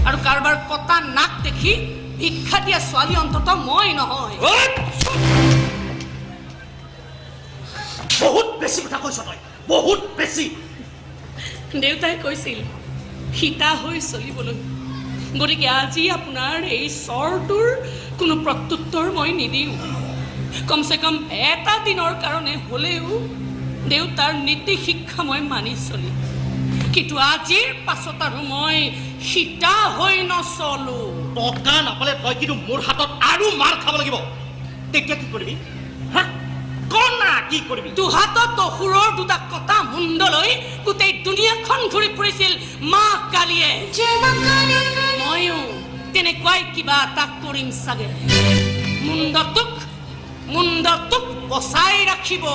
আৰু কাৰোবাৰ কটা নাক দেখি ভিক্ষা দিয়া ছোৱালী অন্তত মই নহয়। বহুত বেছি কথা কৈছ তই, বহুত বেছি। দেউতাই কৈছিল সীতা হৈ চলিবলৈ, গতিকে আজি আপোনাৰ এই স্বৰটোৰ কোনো প্ৰত্যুত্তৰ মই নিদিওঁ। কমচে কম এটা দিনৰ কাৰণে হ'লেও দেউতাৰ নীতি শিক্ষা মই মানি চলিম, কিন্তু আজিৰ পাছত আৰু মই সীতা হৈ নচলো। টকা নাপালে তই কিন্তু মোৰ হাতত আৰু মাৰ খাব লাগিব। তেতিয়া কি কৰিবি? কনা কি কৰিবি? তোৰ হাতত অসুৰৰ দুটা কটা মুণ্ড লৈ গোটেই দুনিয়াখন ঘূৰি ফুৰিছিল মা কালিয়ে। ময়ো তেনেকুৱাই কিবা এটা কৰিম চাগে। মুণ্ডটোক বচাই ৰাখিব।